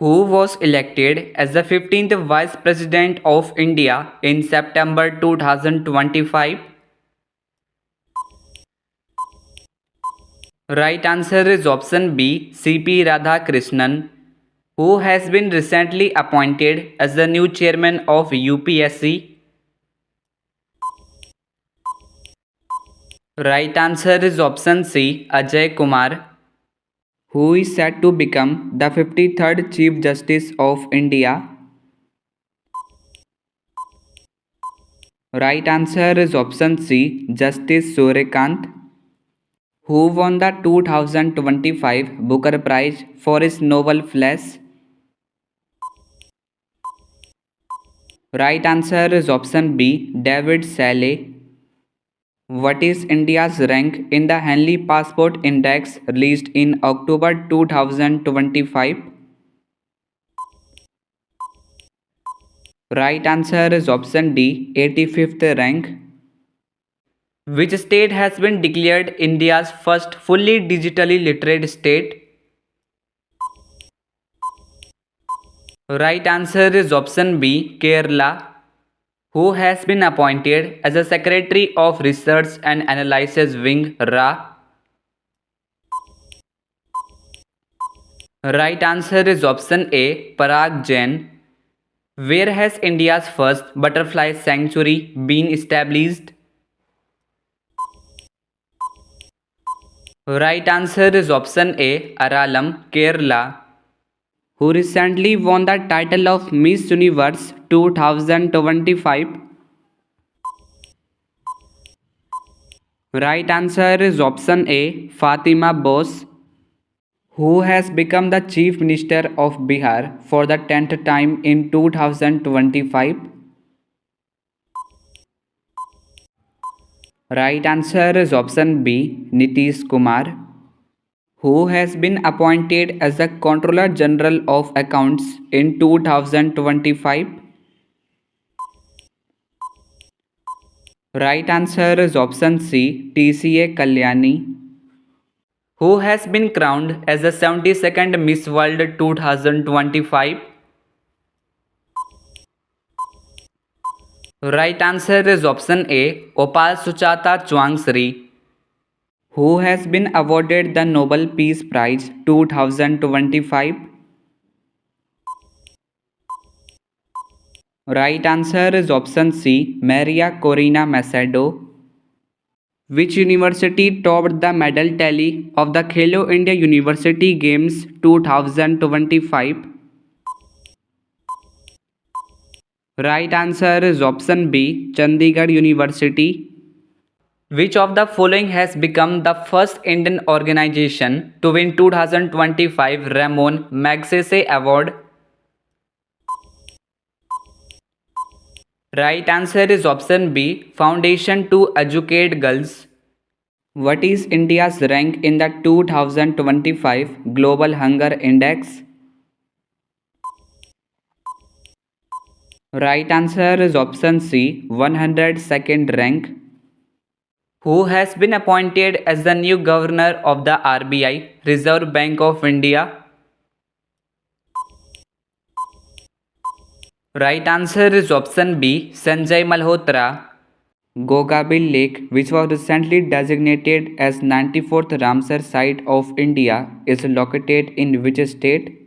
who was elected as the 15th Vice President of India in September 2025? Right answer is option B, C.P. Radhakrishnan, who has been recently appointed as the new chairman of UPSC. Right answer is option C, Ajay Kumar, who is set to become the 53rd Chief Justice of India. Right answer is option C, Justice Suryakant, who won the 2025 Booker Prize for his novel Flash. Right answer is option B, David Saleh. What is India's rank in the Henley Passport Index released in October 2025? Right answer is option D, 85th rank. Which state has been declared India's first fully digitally literate state? Right answer is option B, Kerala, who has been appointed as a Secretary of Research and Analysis Wing RA. Right answer is option A, Parag Jain. Where has India's first butterfly sanctuary been established? Right answer is option A, Aralam, Kerala, who recently won the title of Miss Universe 2025. Right answer is option A, Fatima Bose, who has become the Chief Minister of Bihar for the 10th time in 2025. Right answer is option B, Nitish Kumar, who has been appointed as the Controller General of Accounts in 2025. Right answer is option C, TCA Kalyani, who has been crowned as the 72nd Miss World 2025. Right answer is option A, Opal Suchata Chuangsri, who has been awarded the Nobel Peace Prize 2025. Right answer is option C, Maria Corina Macedo. Which university topped the medal tally of the Khelo India University Games 2025? Right answer is option B, Chandigarh University. Which of the following has become the first Indian organization to win 2025 Ramon Magsaysay Award? Right answer is option B, Foundation to Educate Girls. What is India's rank in the 2025 Global Hunger Index? Right answer is option C, 102nd rank. Who has been appointed as the new governor of the RBI, Reserve Bank of India? Right answer is option B, Sanjay Malhotra. Gogabil Lake, which was recently designated as 94th Ramsar Site of India, is located in which state?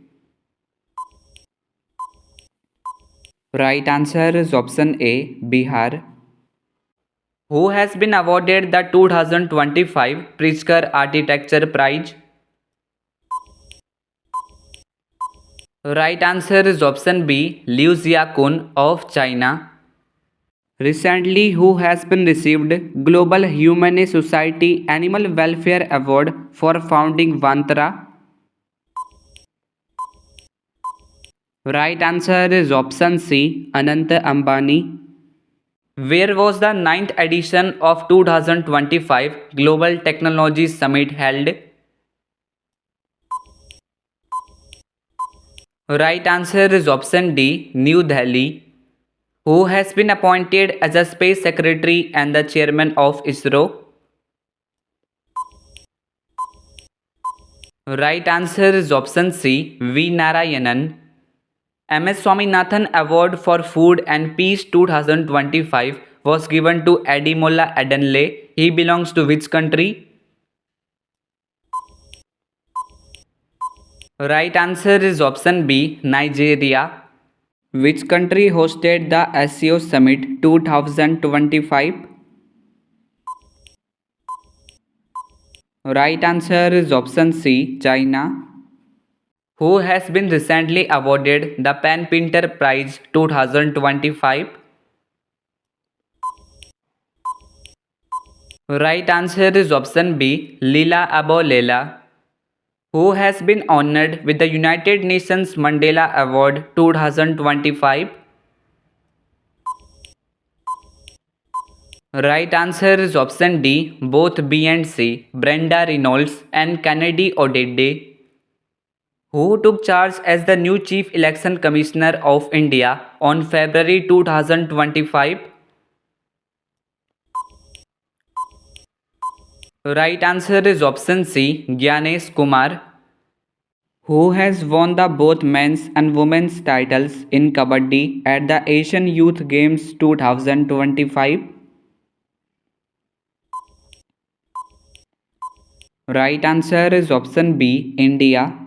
Right answer is option A, Bihar. Who has been awarded the 2025 Pritzker Architecture Prize? Right answer is option B, Liu Xiaokun of China. Recently, who has been received Global Humane Society Animal Welfare Award for founding Vantra? Right answer is option C, Anant Ambani. Where was the ninth edition of 2025 Global Technology Summit held? Right answer is option D, New Delhi. Who has been appointed as a Space Secretary and the Chairman of ISRO? Right answer is option C, V. Narayanan, MS Swaminathan Award for Food and Peace 2025 was given to Ademola Adenle. He belongs to which country? Right answer is option B, Nigeria. Which country hosted the SEO Summit 2025? Right answer is option C, China. Who has been recently awarded the Pen Painter Prize 2025? Right answer is option B, Lila Abolela. Who has been honored with the United Nations Mandela Award 2025? Right answer is option D, both B and C, Brenda Reynolds and Kennedy Odede. Who took charge as the new Chief Election Commissioner of India on February 2025? Right answer is option C, Gyanesh Kumar. Who has won the both men's and women's titles in Kabaddi at the Asian Youth Games 2025? Right answer is option B, India.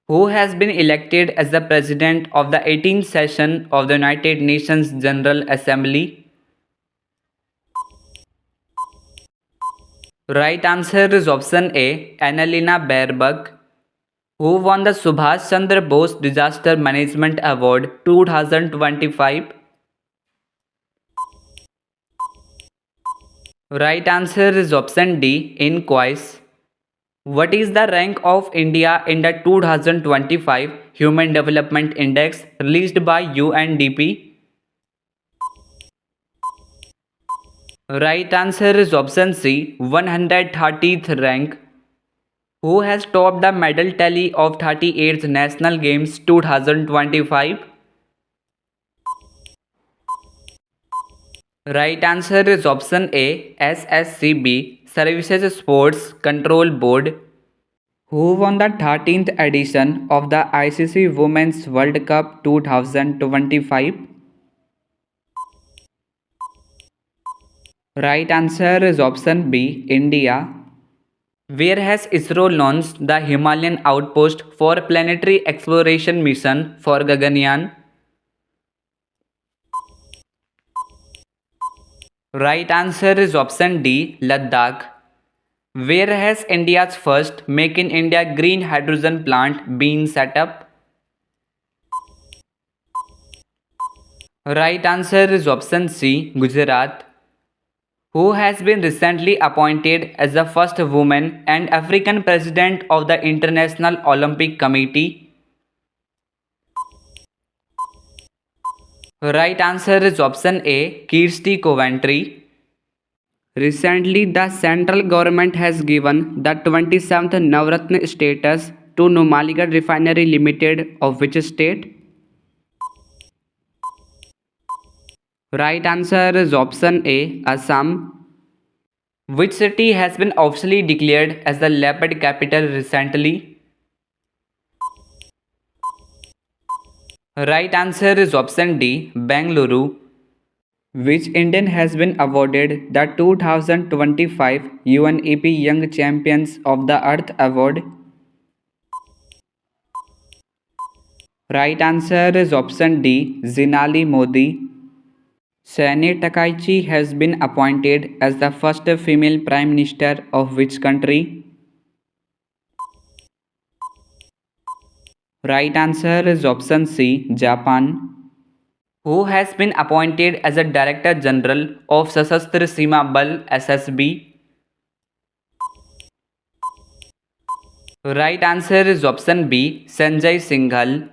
Who has been elected as the President of the 18th session of the United Nations General Assembly? Right answer is option A, Annalena Baerbock. Who won the Subhash Chandra Bose Disaster Management Award 2025? Right answer is option D, Inquis. What is the rank of India in the 2025 Human Development Index released by UNDP? Right answer is option C, 130th rank. Who has topped the medal tally of 38th National Games 2025? Right answer is option A, SSCB, Services Sports Control Board. Who won the 13th edition of the ICC Women's World Cup 2025? Right answer is option B, India. Where has ISRO launched the Himalayan Outpost for Planetary Exploration Mission for Gaganyaan? Right answer is option D, Ladakh. Where has India's first Make in India green hydrogen plant been set up? Right answer is option C, Gujarat. Who has been recently appointed as the first woman and African president of the International Olympic Committee? Right answer is option A, Kirsty Coventry. Recently, the central government has given the 27th Navratna status to Numaligarh Refinery Limited of which state? Right answer is option A, Assam. Which city has been officially declared as the leopard capital recently? Right answer is option D, Bengaluru. Which Indian has been awarded the 2025 UNEP Young Champions of the Earth Award? Right answer is option D, Zinali Modi. Sani Takaichi has been appointed as the first female Prime Minister of which country? Right answer is option C, Japan. Who has been appointed as a Director General of Sashastra Seema Bal SSB? Right answer is option B, Sanjay Singhal.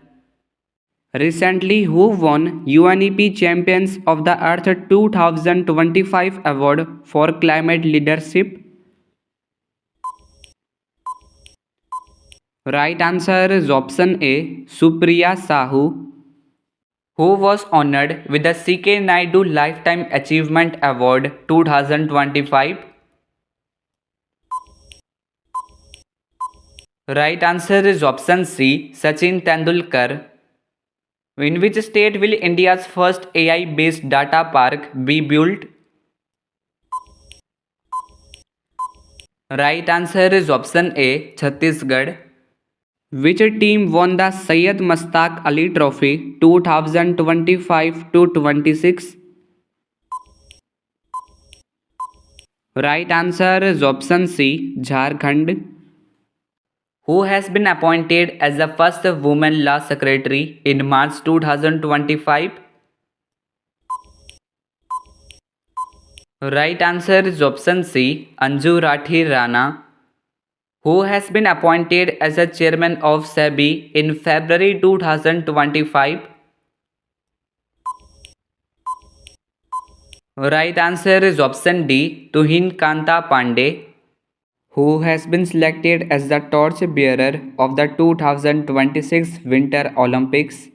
Recently, who won UNEP Champions of the Earth 2025 award for climate leadership? Right answer is option A, Supriya Sahu. Who was honored with the CK Naidu Lifetime Achievement Award 2025? Right answer is option C, Sachin Tendulkar. In which state will India's first AI-based data park be built? Right answer is option A, Chhattisgarh. Which team won the Syed Mustaq Ali Trophy 2025 to 26? Right answer is option C, Jharkhand. Who has been appointed as the first woman law secretary in March 2025? Right answer is option C, Anju Rathi Rana. Who has been appointed as the chairman of SEBI in February 2025? Right answer is option D, Tuhin Kanta Pandey. Who has been selected as the torch bearer of the 2026 Winter Olympics?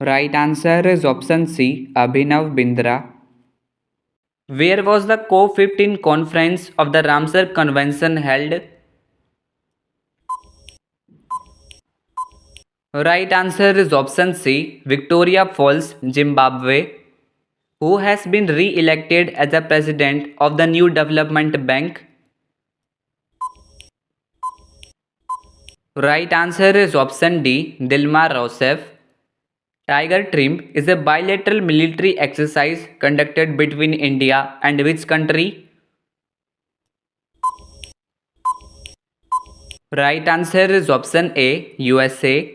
Right answer is option C, Abhinav Bindra. Where was the COP15 conference of the Ramsar Convention held? Right answer is option C, Victoria Falls, Zimbabwe. Who has been re-elected as the president of the New Development Bank? Right answer is option D, Dilma Rousseff. Tiger Trimp is a bilateral military exercise conducted between India and which country? Right answer is option A, USA.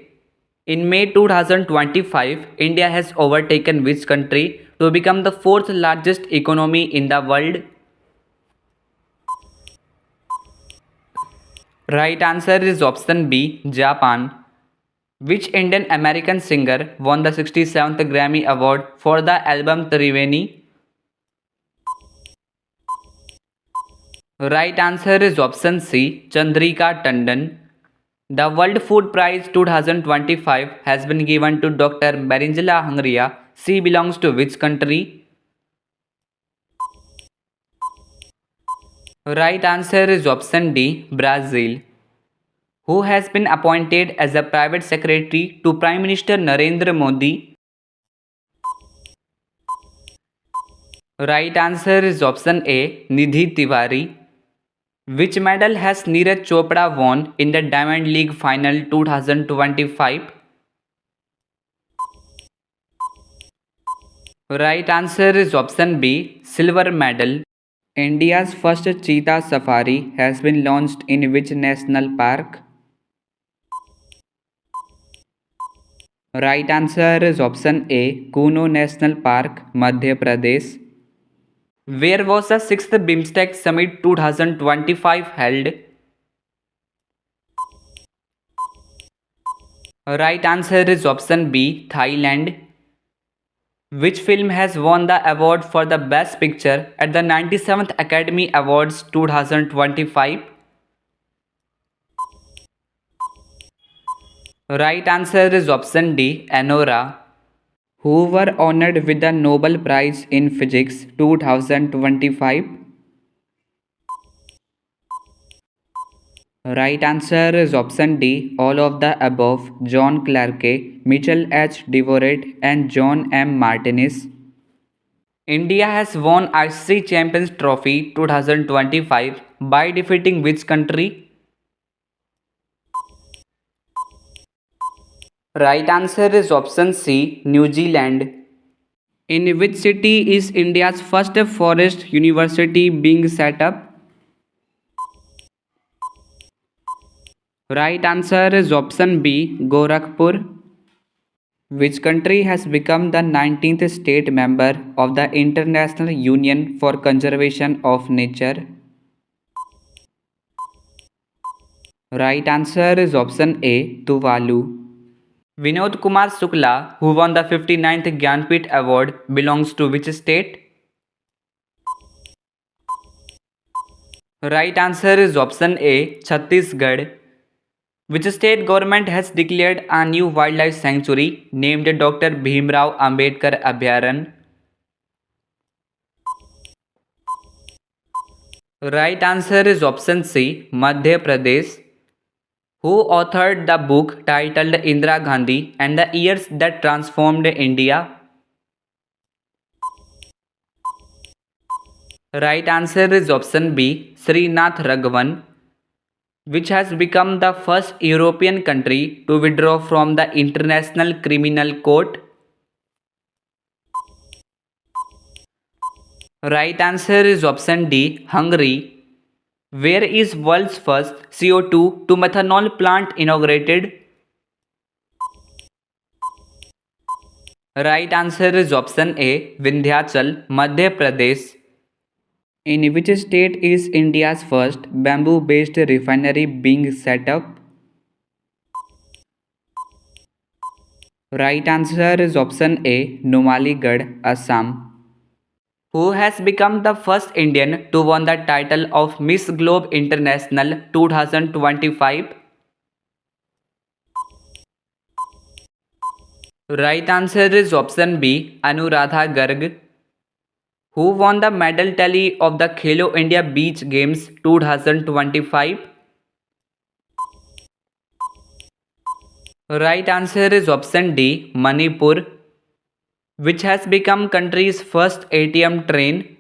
In May 2025, India has overtaken which country to become the fourth largest economy in the world? Right answer is option B, Japan. Which Indian American singer won the 67th Grammy Award for the album Triveni? Right answer is option C, Chandrika Tandon. The World Food Prize 2025 has been given to Dr. Beringella Hungria. She belongs to which country? Right answer is option D, Brazil. Who has been appointed as a private secretary to Prime Minister Narendra Modi? Right answer is option A, Nidhi Tiwari. Which medal has Neeraj Chopra won in the Diamond League Final 2025? Right answer is option B, silver medal. India's first cheetah safari has been launched in which national park? Right answer is option A, Kuno National Park, Madhya Pradesh. Where was the 6th BIMSTEC Summit 2025 held? Right answer is option B, Thailand. Which film has won the award for the Best Picture at the 97th Academy Awards 2025? Right answer is option D, Anora. Who were honored with the Nobel Prize in Physics 2025? Right answer is option D, all of the above, John Clarke, Mitchell H. Devoret, and John M. Martinez. India has won ICC Champions Trophy 2025 by defeating which country? Right answer is option C, New Zealand. In which city is India's first forest university being set up? Right answer is option B, Gorakhpur. Which country has become the 19th state member of the International Union for Conservation of Nature? Right answer is option A, Tuvalu. Vinod Kumar Shukla, who won the 59th Gyanpith Award, belongs to which state? Right answer is option A, Chhattisgarh. Which state government has declared a new wildlife sanctuary named Dr. Bhimrao Ambedkar Abhyaran? Right answer is option C, Madhya Pradesh. Who authored the book titled Indira Gandhi and the Years That Transformed India? Right answer is option B, Srinath Raghavan, which has become the first European country to withdraw from the International Criminal Court. Right answer is option D, Hungary. Where is world's first CO2 to methanol plant inaugurated? Right answer is option A, Vindhyachal, Madhya Pradesh. In which state is India's first bamboo-based refinery being set up? Right answer is option A, Numaligarh, Assam. Who has become the first Indian to win the title of Miss Globe International 2025? Right answer is option B, Anuradha Garg. Who won the medal tally of the Khelo India Beach Games 2025? Right answer is option D, Manipur, which has become country's first ATM train.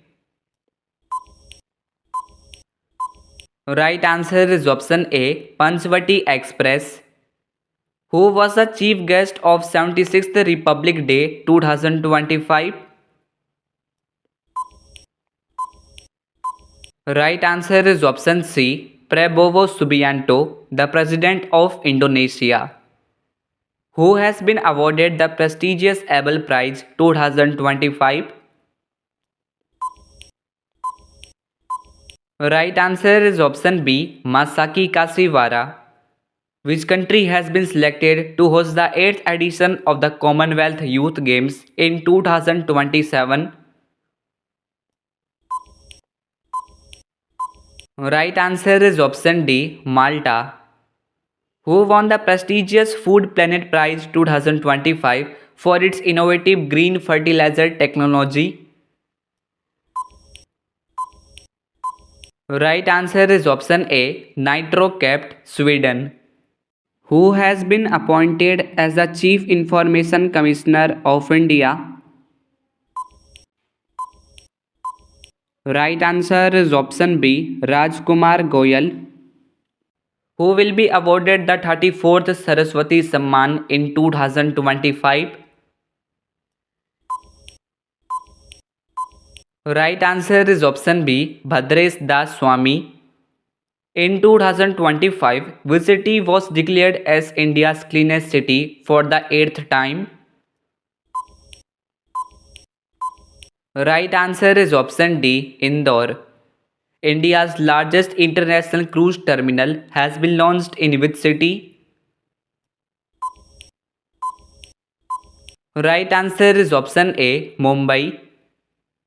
Right answer is option A, Panchvati Express. Who was the chief guest of 76th Republic Day 2025? Right answer is option C, Prabowo Subianto, the President of Indonesia. Who has been awarded the prestigious Abel Prize 2025? Right answer is option B, Masaki Kashiwara. Which country has been selected to host the 8th edition of the Commonwealth Youth Games in 2027? Right answer is option D, Malta. Who won the prestigious Food Planet Prize 2025 for its innovative green fertilizer technology? Right answer is option A, Nitrocapt, Sweden. Who has been appointed as the Chief Information Commissioner of India? Right answer is option B, Rajkumar Goyal. Who will be awarded the 34th Saraswati Samman in 2025? Right answer is option B, Bhadresh Das Swamy. In 2025, which city was declared as India's cleanest city for the 8th time? Right answer is option D, Indore. India's largest international cruise terminal has been launched in which city? Right answer is option A, Mumbai.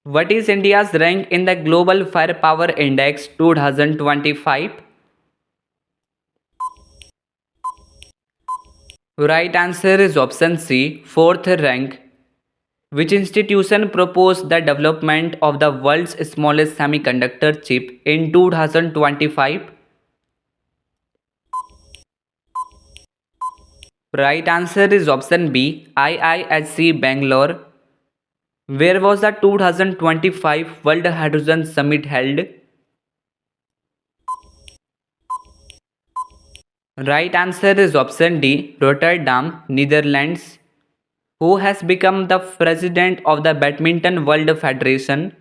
What is India's rank in the Global Firepower Index 2025? Right answer is option C, 4th rank. Which institution proposed the development of the world's smallest semiconductor chip in 2025? Right answer is option B, IISc Bangalore. Where was the 2025 World Hydrogen Summit held? Right answer is option D, Rotterdam, Netherlands. Who has become the president of the Badminton World Federation?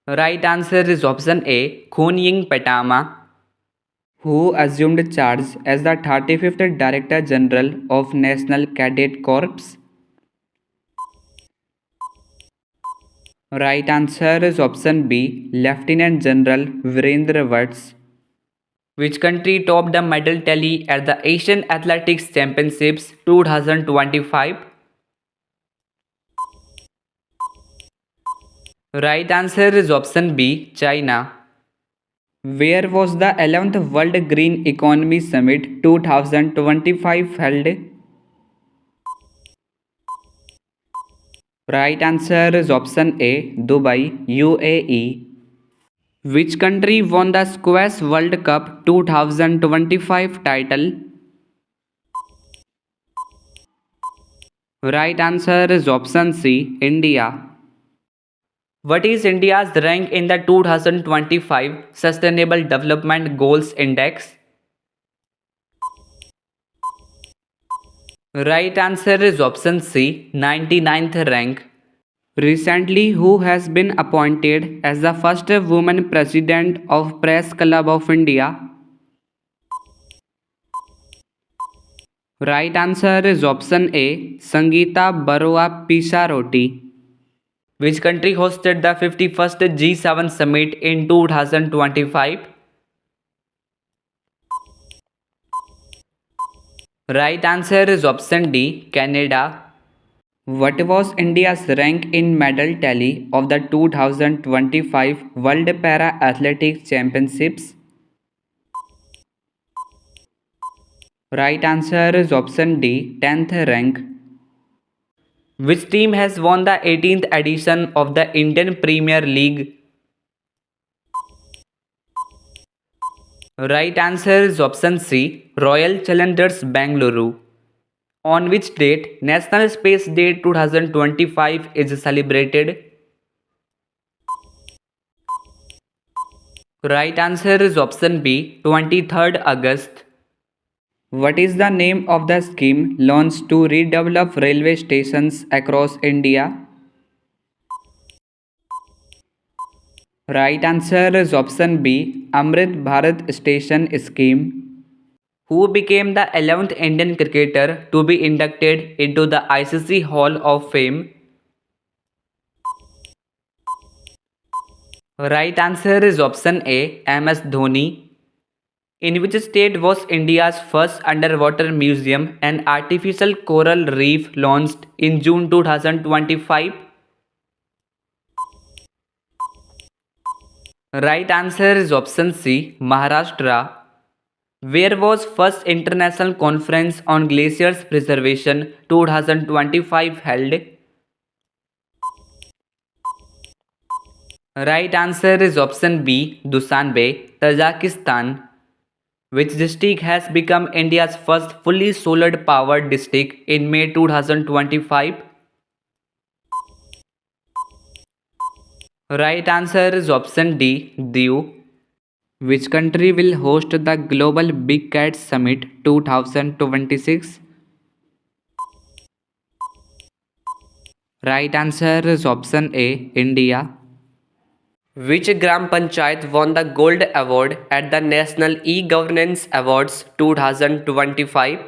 Right answer is option A, Khonying Petama. Who assumed charge as the 35th Director General of National Cadet Corps? Right answer is option B, Lieutenant General Virendra Vats. Which country topped the medal tally at the Asian Athletics Championships 2025? Right answer is option B, China. Where was the 11th World Green Economy Summit 2025 held? Right answer is option A, Dubai, UAE. Which country won the Squash World Cup 2025 title? Right answer is option C, India. What is India's rank in the 2025 Sustainable Development Goals Index? Right answer is option C, 99th rank. Recently, who has been appointed as the first woman president of Press Club of India? Right answer is option A, Sangeeta Barua Pisaroti. Which country hosted the 51st G7 summit in 2025? Right answer is option D, Canada. What was India's rank in medal tally of the 2025 World Para Athletics Championships? Right answer is option D, 10th rank. Which team has won the 18th edition of the Indian Premier League? Right answer is option C, Royal Challengers Bangalore. On which date National Space Day 2025 is celebrated? Right answer is option B, 23rd August. What is the name of the scheme launched to redevelop railway stations across India? Right answer is option B, Amrit Bharat Station Scheme. Who became the 11th Indian cricketer to be inducted into the ICC Hall of Fame? Right answer is option A, MS Dhoni. In which state was India's first underwater museum and artificial coral reef launched in June 2025? Right answer is option C, Maharashtra. Where was first International Conference on Glaciers Preservation 2025 held? Right answer is option B, Dushanbe, Tajikistan. Which district has become India's first fully solar powered district in May 2025? Right answer is option D, Diu. Which country will host the Global Big Cat Summit 2026? Right answer is option A, India. Which Gram Panchayat won the Gold Award at the National E-Governance Awards 2025?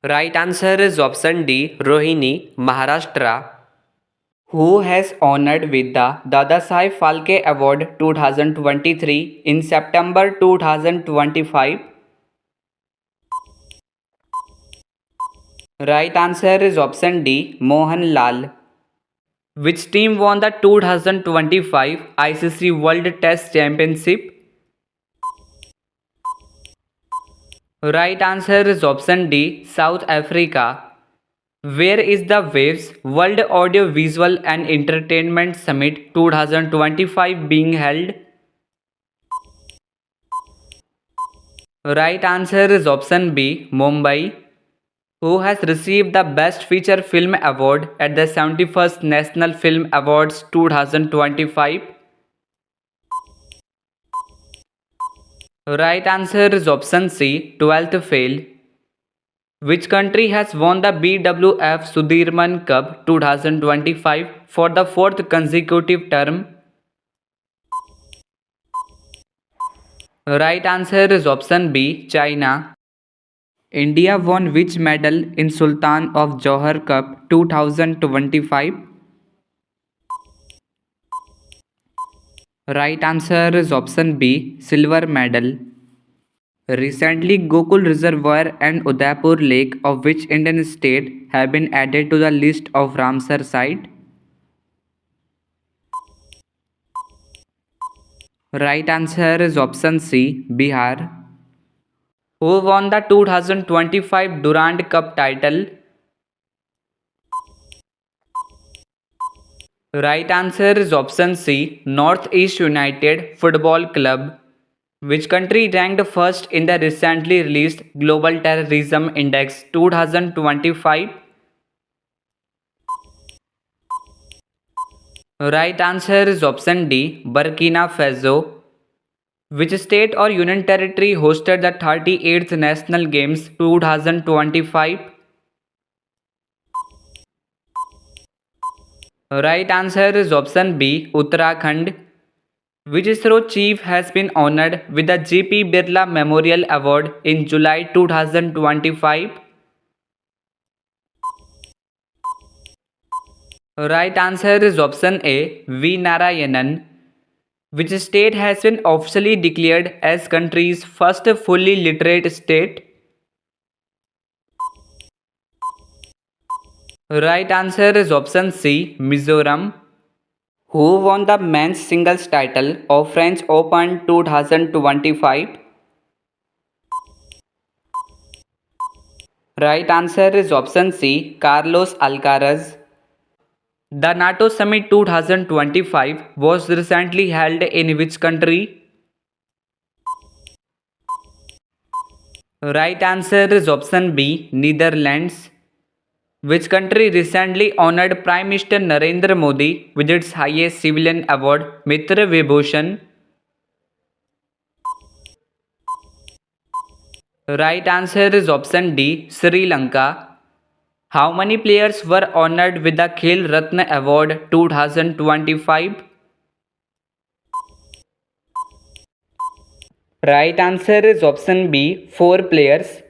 Right answer is option D, Rohini, Maharashtra. Who has honored with the Dadasaheb Phalke Award 2023 in September 2025? Right answer is option D, Mohan Lal. Which team won the 2025 ICC World Test Championship? Right answer is option D, South Africa. Where is the Waves World Audio Visual and Entertainment Summit 2025 being held? Right answer is option B, Mumbai. Who has received the Best Feature Film Award at the 71st National Film Awards 2025? Right answer is option C, 12th fail. Which country has won the BWF Sudirman Cup 2025 for the fourth consecutive term? Right answer is option B, China. India won which medal in Sultan of Johor Cup 2025? Right answer is option B, silver medal. Recently, Gokul Reservoir and Udaipur Lake of which Indian state have been added to the list of Ramsar site? Right answer is option C, Bihar. Who won the 2025 Durand Cup title? Right answer is option C, Northeast United Football Club. Which country ranked first in the recently released Global Terrorism Index 2025? Right answer is option D, Burkina Faso. Which state or union territory hosted the 38th National Games 2025? Right answer is option B, Uttarakhand. Which ISRO chief has been honored with the J.P. Birla Memorial Award in July 2025? Right answer is option A, V. Narayanan. Which state has been officially declared as country's first fully literate state? Right answer is option C, Mizoram. Who won the men's singles title of French Open 2025? Right answer is option C, Carlos Alcaraz. The NATO Summit 2025 was recently held in which country? Right answer is option B, Netherlands. Which country recently honored Prime Minister Narendra Modi with its highest civilian award, Mitra Vibhushan? Right answer is option D, Sri Lanka. How many players were honored with the Khel Ratna Award 2025? Right answer is option B, 4 players.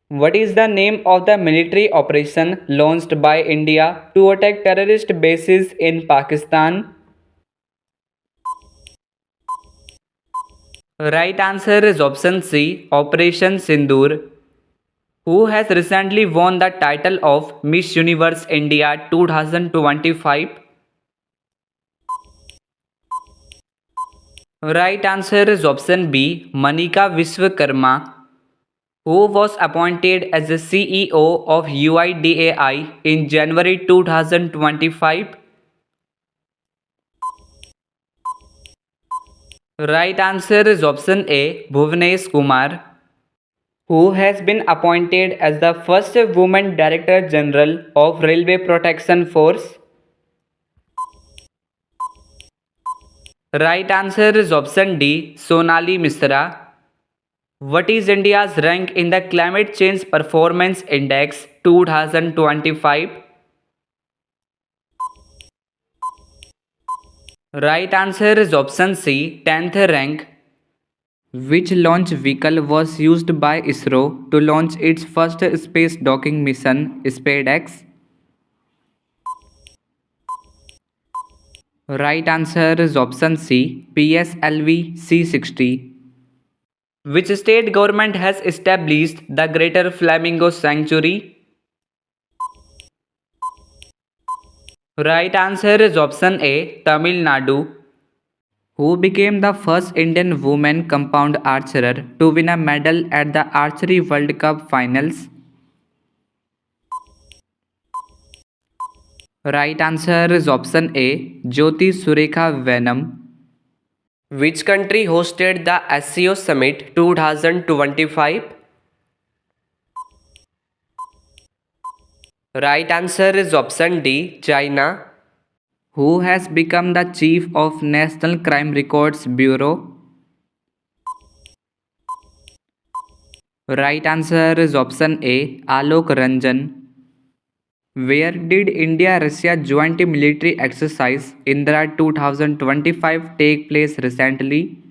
What is the name of the military operation launched by India to attack terrorist bases in Pakistan? Right answer is option C, Operation Sindoor. Who has recently won the title of Miss Universe India 2025? Right answer is option B, Manika Vishwakarma. Who was appointed as the CEO of UIDAI in January 2025? Right answer is option A, Bhuvnesh Kumar. Who has been appointed as the first woman Director General of Railway Protection Force? Right answer is option D, Sonali Misra. What is India's rank in the Climate Change Performance Index 2025? Right answer is option C, 10th rank. Which launch vehicle was used by ISRO to launch its first space docking mission, SpaceX? Right answer is option C, PSLV C-60. Which state government has established the Greater Flamingo Sanctuary? Right answer is option A, Tamil Nadu. Who became the first Indian woman compound archer to win a medal at the Archery World Cup finals? Right answer is option A, Jyoti Surekha Venam. Which country hosted the SCO Summit 2025? Right answer is option D, China. Who has become the chief of National Crime Records Bureau? Right answer is option A, Alok Ranjan. Where did India-Russia joint military exercise Indra 2025 take place recently?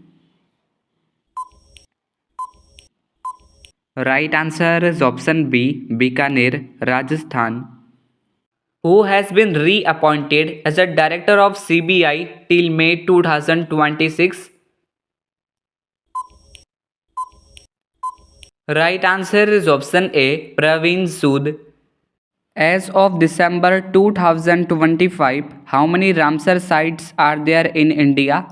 Right answer is option B, Bikaner, Rajasthan. Who has been reappointed as a director of CBI till May 2026? Right answer is option A, Praveen Sood. As of December 2025, how many Ramsar sites are there in India?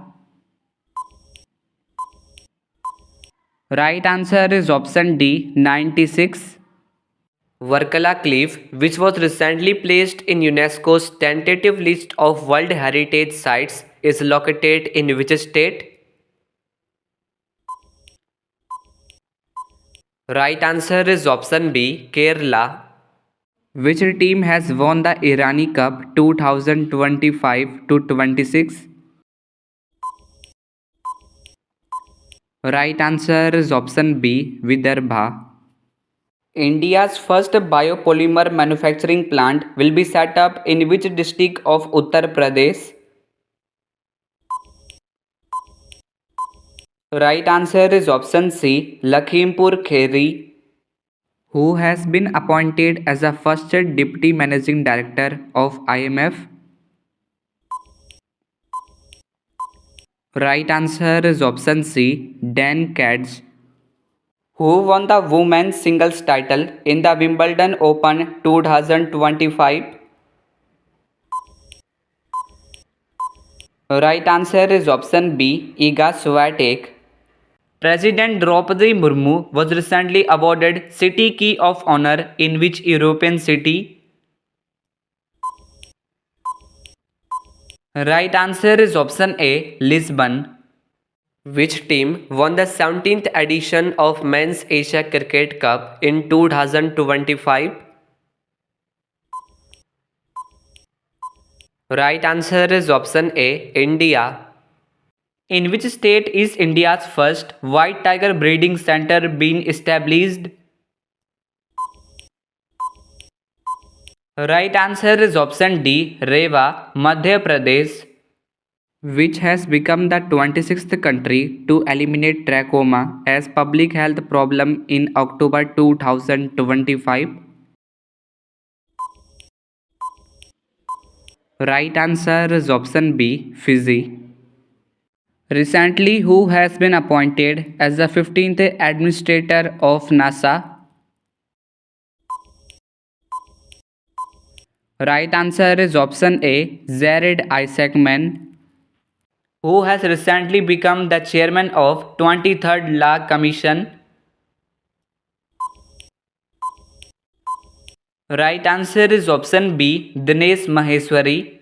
Right answer is option D, 96. Varkala Cliff, which was recently placed in UNESCO's tentative list of World Heritage Sites, is located in which state? Right answer is option B, Kerala. Which team has won the Irani Cup 2025 to 26? Right answer is option B, Vidarbha. India's first biopolymer manufacturing plant will be set up in which district of Uttar Pradesh? Right answer is option C, Lakhimpur Kheri. Who has been appointed as the first deputy managing director of IMF? Right answer is option C, Dan Katz. Who won the women's singles title in the Wimbledon Open 2025? Right answer is option B, Iga Swiatek. President Draupadi Murmu was recently awarded City Key of Honor in which European city? Right answer is option A, Lisbon. Which team won the 17th edition of Men's Asia Cricket Cup in 2025? Right answer is option A, India. In which state is India's first white tiger breeding center being established? Right answer is option D, Rewa, Madhya Pradesh. Which has become the 26th country to eliminate trachoma as public health problem in October 2025? Right answer is option B, Fiji. Recently, who has been appointed as the 15th administrator of NASA? Right answer is option A, Jared Isaacman. Who has recently become the chairman of 23rd Law Commission? Right answer is option B, Dinesh Maheshwari.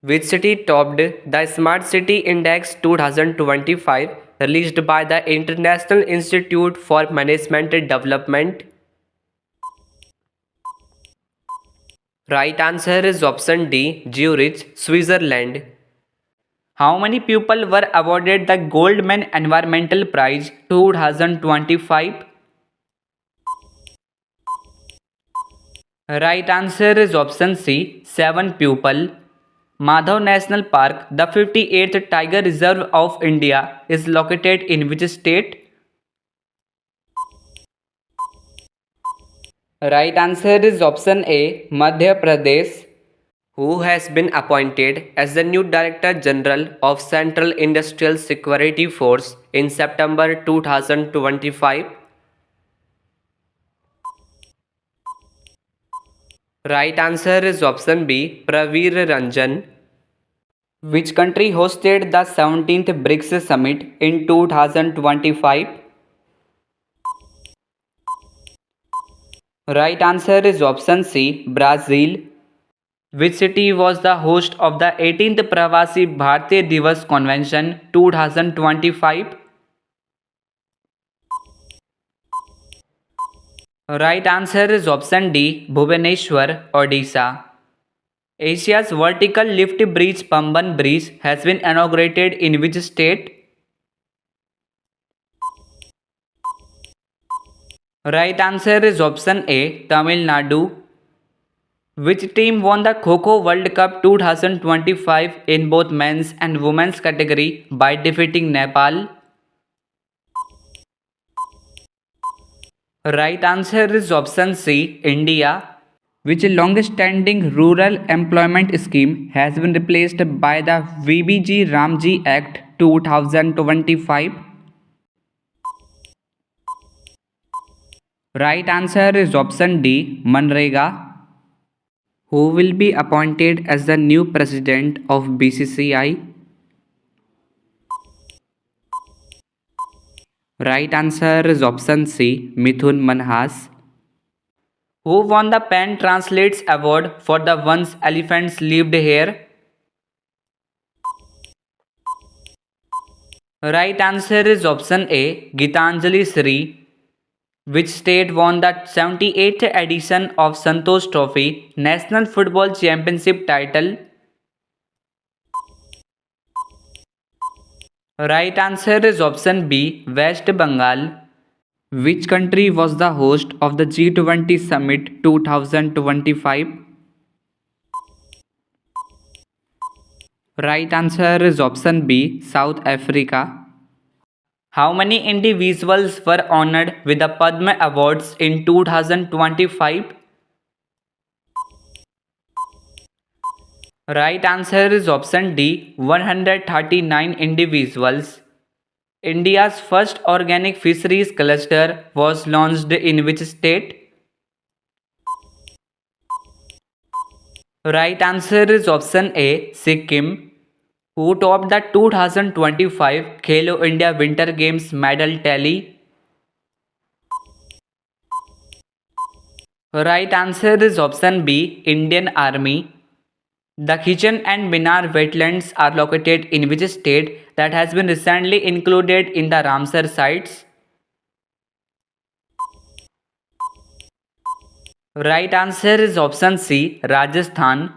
Which city topped the Smart City Index 2025 released by the International Institute for Management Development? Right answer is option D, Zurich, Switzerland. How many people were awarded the Goldman Environmental Prize 2025? Right answer is option C, 7 people. Madhav National Park, the 58th Tiger Reserve of India, is located in which state? Right answer is option A, Madhya Pradesh. Who has been appointed as the new Director General of Central Industrial Security Force in September 2025? Right answer is option B, Praveer Ranjan. Which country hosted the 17th BRICS Summit in 2025? Right answer is option C, Brazil. Which city was the host of the 18th Pravasi Bharatiya Divas Convention 2025? Right answer is option D, Bhubaneswar, Odisha. Asia's vertical lift bridge Pamban Bridge has been inaugurated in which state? Right answer is option A, Tamil Nadu. Which team won the Kho-Kho World Cup 2025 in both men's and women's category by defeating Nepal? Right answer is option C, India. Which long-standing rural employment scheme has been replaced by the VBG Ramji Act 2025? Right answer is option D, Manrega. Who will be appointed as the new president of BCCI? Right answer is option C, Mithun Manhas. Who won the Pen Translates Award for the Once Elephants Lived Here? Right answer is option A, Gitanjali Sri. Which state won the 78th edition of Santosh Trophy National Football Championship title? Right answer is option B, West Bengal. Which country was the host of the G20 Summit 2025? Right answer is option B, South Africa. How many individuals were honored with the Padma Awards in 2025? Right answer is option D, 139 individuals. India's first organic fisheries cluster was launched in which state? Right answer is option A, Sikkim. Who topped the 2025 Khelo India Winter Games medal tally? Right answer is option B, Indian Army. The Kitchen and Minar wetlands are located in which state that has been recently included in the Ramsar sites? Right answer is option C, Rajasthan.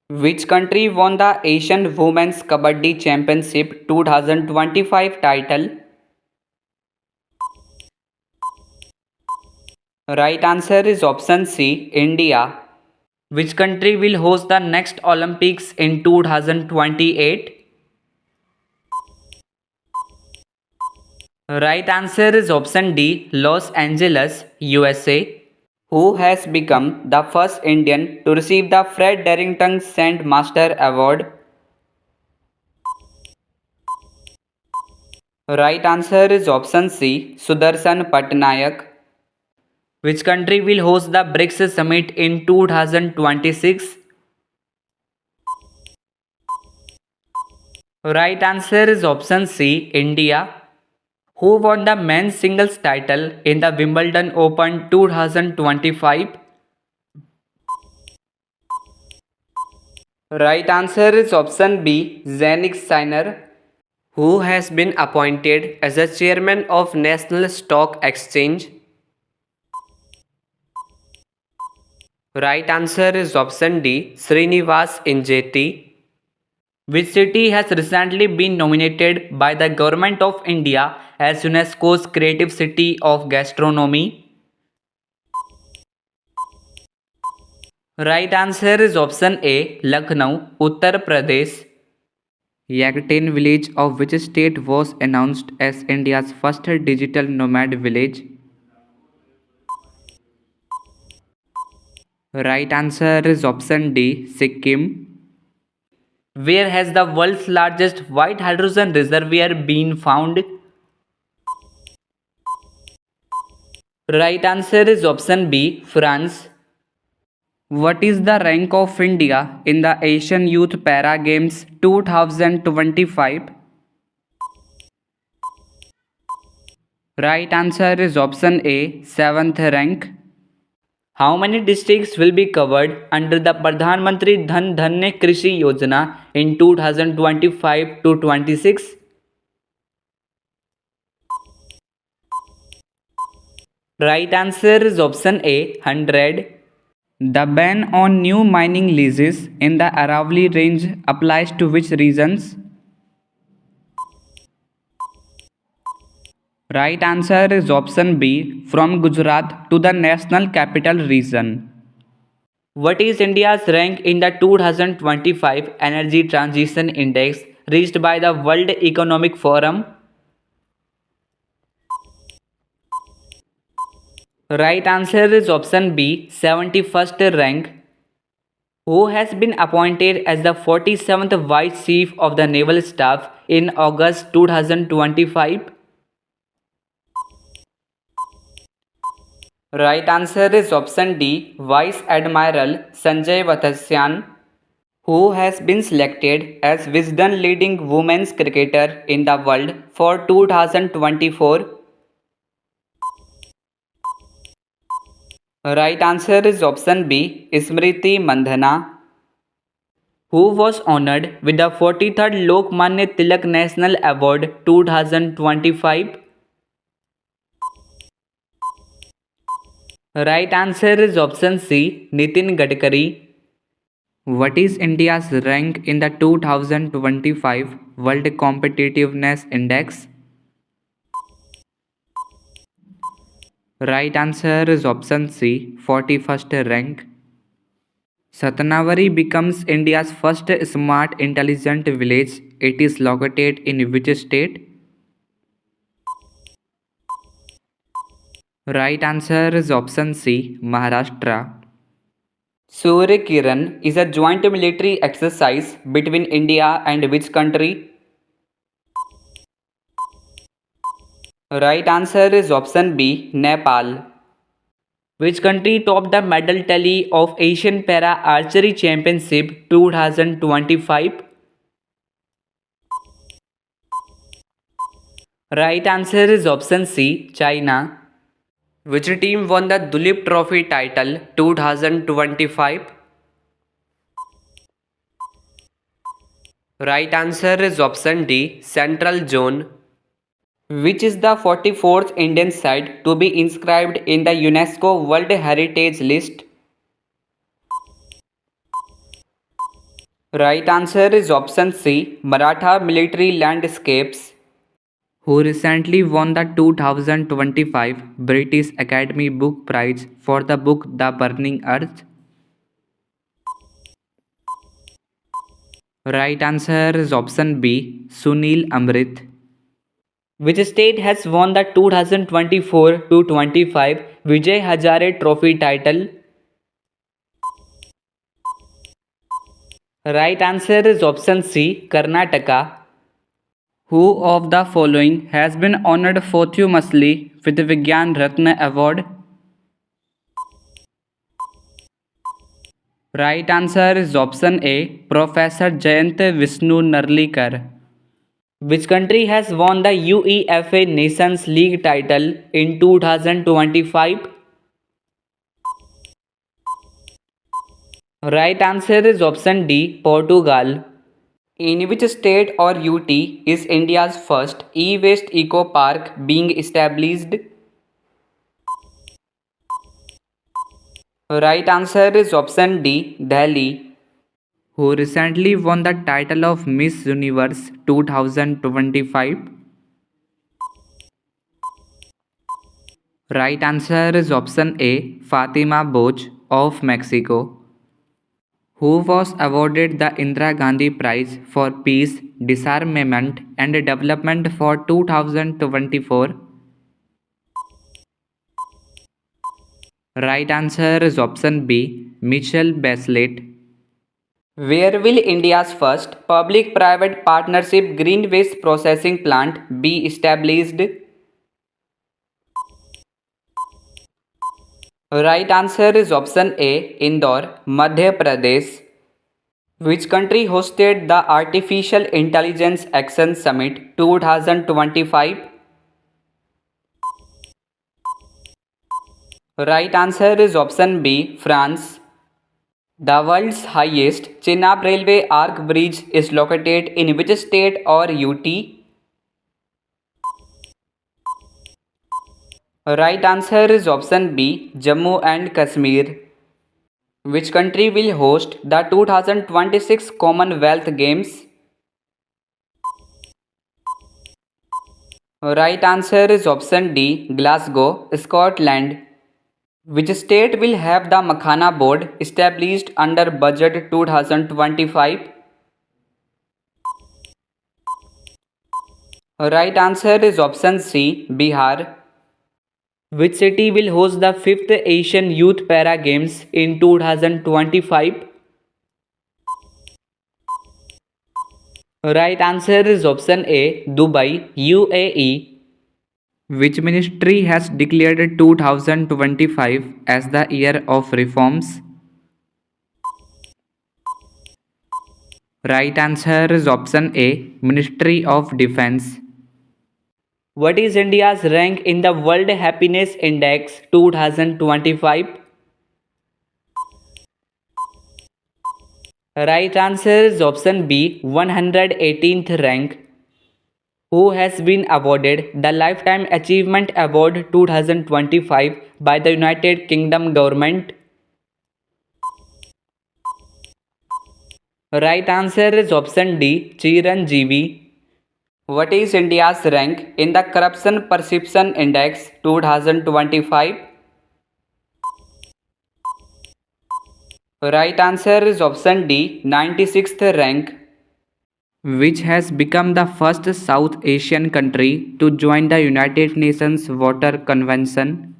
Which country won the Asian Women's Kabaddi Championship 2025 title? Right answer is option C, India. Which country will host the next Olympics in 2028? Right answer is option D, Los Angeles, USA. Who has become the first Indian to receive the Fred Darrington Sandmaster Award? Right answer is option C, Sudarshan Patnaik. Which country will host the BRICS summit in 2026? Right answer is option C, India. Who won the men's singles title in the Wimbledon Open 2025? Right answer is option B, Jannik Sinner. Who has been appointed as the chairman of National Stock Exchange? Right answer is option D, Srinivas Injeti. Which city has recently been nominated by the Government of India as UNESCO's Creative City of Gastronomy? Right answer is option A, Lucknow, Uttar Pradesh. Yagatain village of which state was announced as India's first digital nomad village? Right answer is option D, Sikkim. Where has the world's largest white hydrogen reservoir been found? Right answer is option B, France. What is the rank of India in the Asian Youth Para Games 2025? Right answer is option A, 7th rank. How many districts will be covered under the Pradhan Mantri Dhan Dhanya Krishi Yojana in 2025 to 26? Right answer is option A, 100. The ban on new mining leases in the Aravalli Range applies to which regions? Right answer is option B, from Gujarat to the National Capital Region. What is India's rank in the 2025 Energy Transition Index reached by the World Economic Forum? Right answer is option B, 71st rank. Who has been appointed as the 47th Vice Chief of the Naval Staff in August 2025? Right answer is option D, Vice Admiral Sanjay Vathasyan. Who has been selected as Wisden leading women's cricketer in the world for 2024? Right answer is option B, Smriti Mandhana, who was honored with the 43rd Lokmanya Tilak National Award 2025. Right answer is option C, Nitin Gadkari. What is India's rank in the 2025 World Competitiveness Index? Right answer is option C, 41st rank. Satnavari becomes India's first smart intelligent village. It is located in which state? Right answer is option C, Maharashtra. Surya Kiran is a joint military exercise between India and which country? Right answer is option B, Nepal. Which country topped the medal tally of Asian Para Archery Championship 2025? Right answer is option C, China. Which team won the Dulip Trophy title 2025? Right answer is option D, Central Zone. Which is the 44th Indian site to be inscribed in the UNESCO World Heritage List? Right answer is option C, Maratha Military Landscapes. Who recently won the 2025 British Academy Book Prize for the book The Burning Earth? Right answer is option B, Sunil Amrit. Which state has won the 2024 to 25 Vijay Hazare Trophy title? Right answer is option C, Karnataka. Who of the following has been honored posthumously with the Vigyan Ratna Award? Right answer is option A, Professor Jayant Vishnu Narlikar. Which country has won the UEFA Nations League title in 2025? Right answer is option D, Portugal. In which state or UT is India's first e-waste eco park being established? Right answer is option D, Delhi. Who recently won the title of Miss Universe 2025? Right answer is option A, Fatima Boch of Mexico. Who was awarded the Indira Gandhi Prize for Peace, Disarmament and Development for 2024? Right answer is option B, Michelle Bachelet. Where will India's first public-private partnership green waste processing plant be established? Right answer is option A, Indore, Madhya Pradesh. Which country hosted the Artificial Intelligence Action Summit 2025? Right answer is option B, France. The world's highest Chenab railway arch bridge is located in which state or UT? Right answer is option B, Jammu and Kashmir. Which country will host the 2026 Commonwealth Games? Right answer is option D, Glasgow, Scotland. Which state will have the Makhana Board established under Budget 2025? Right answer is option C, Bihar. Which city will host the 5th Asian Youth Para Games in 2025? Right answer is option A, Dubai, UAE. Which ministry has declared 2025 as the year of reforms? Right answer is option A, Ministry of Defense. What is India's rank in the World Happiness Index 2025? Right answer is option B, 118th rank. Who has been awarded the Lifetime Achievement Award 2025 by the United Kingdom government? Right answer is option D, Chiranjeevi. What is India's rank in the Corruption Perception Index 2025? Right answer is option D, 96th rank. Which has become the first South Asian country to join the United Nations Water Convention?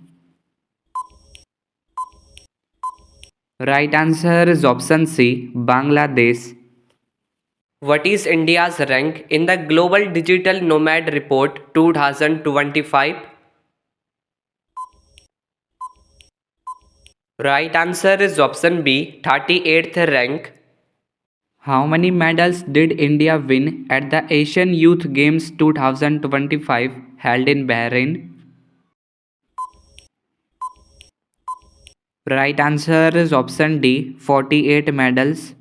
Right answer is option C, Bangladesh. What is India's rank in the Global Digital Nomad Report 2025? Right answer is option B, 38th rank. How many medals did India win at the Asian Youth Games 2025 held in Bahrain? Right answer is option D, 48 medals.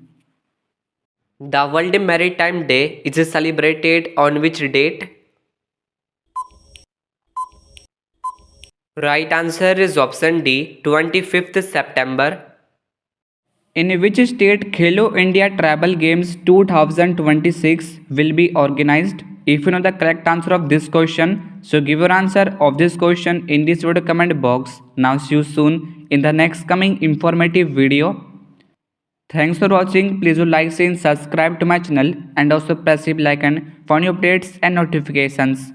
The World Maritime Day is celebrated on which date? Right answer is option D, 25th September. In which state Khelo India Travel Games 2026 will be organized? If you know the correct answer of this question, so give your answer of this question in this video comment box. Now see you soon in the next coming informative video. Thanks for watching. Please do like, share, and subscribe to my channel and also press the bell icon for new updates and notifications.